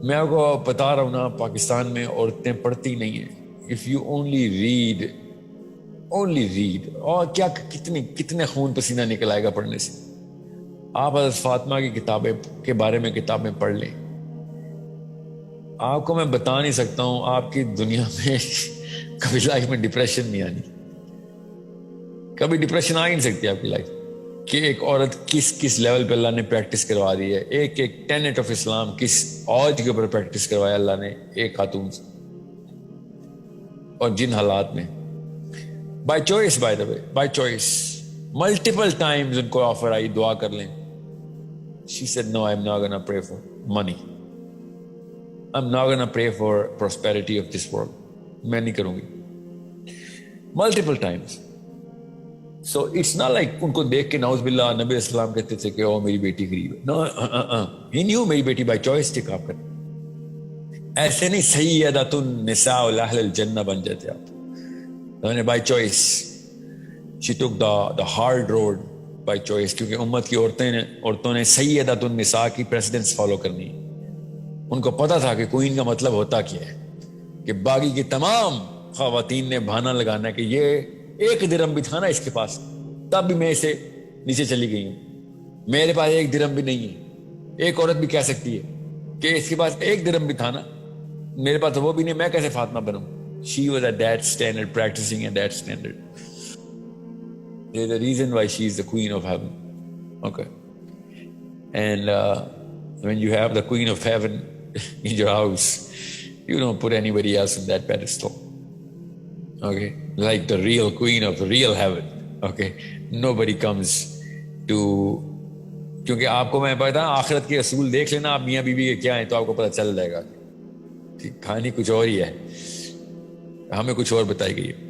میں آپ کو بتا رہا ہوں نا، پاکستان میں عورتیں پڑھتی نہیں ہیں. اف یو اونلی ریڈ اور کیا کتنے خون پسینہ نکل آئے گا پڑھنے سے. آپ حضرت فاطمہ کی کتابیں کے بارے میں کتابیں پڑھ لیں. آپ کو میں بتا نہیں سکتا ہوں آپ کی دنیا میں کبھی لائف میں ڈپریشن نہیں آنی. کبھی ڈپریشن آ ہی نہیں سکتی آپ کی لائف کہ ایک عورت کس لیول پہ اللہ نے پریکٹس کروا دی ہے. ایک ٹینٹ آف اسلام کس عورت کے اوپر پریکٹس کروایا اللہ نے ایک خاتون سے، اور جن حالات میں. By choice, by the way, by choice. Multiple times in کو آفر آئی دعا کر لیں. She said, no, I'm not gonna pray for money. I'm not gonna pray for prosperity of this world. میں نہیں کروں گی. Multiple times. So it's not like ان کو دیکھ کے نعوذ باللہ نبی اسلام کہتے تھے کہ او میری بیٹی غریب ہے. No, he knew میری بیٹی بائی چوائس تھی. آپ کر ایسے نہیں سیدۃ النساء اہل الجنہ بن جاتے آپ. میں نے by choice. She took the hard road by choice, کیونکہ امت کی عورتوں نے سیدۃ النساء کی پریسیڈنس فالو کرنی. ان کو پتا تھا کہ کوئین کا مطلب ہوتا کیا ہے، کہ باقی کی تمام خواتین نے بہانہ لگانا ہے کہ یہ ایک درہم بھی تھا نا اس کے پاس، تب بھی میں اسے نیچے چلی گئی ہوں. میرے پاس ایک درہم بھی نہیں ہے. ایک عورت بھی کہہ سکتی ہے کہ اس کے پاس ایک درہم بھی تھا نا، میرے پاس وہ بھی نہیں، میں کیسے فاطمہ بنوں. She was at that standard, practicing at that standard. There's a reason why she is the queen of heaven. Okay. And when you have the queen of heaven in your house, you don't put anybody else in that pedestal. Okay. Like the real queen of the real heaven. Okay. Nobody comes to... کیونکہ آپ کو میں پتا آخرت کے اصول دیکھ لینا آپ میاں بیوی کے کیا ہیں تو آپ کو پتہ چل جائے گا. کہانی کچھ اور ہی ہے، ہمیں کچھ اور بتائی گئی ہے.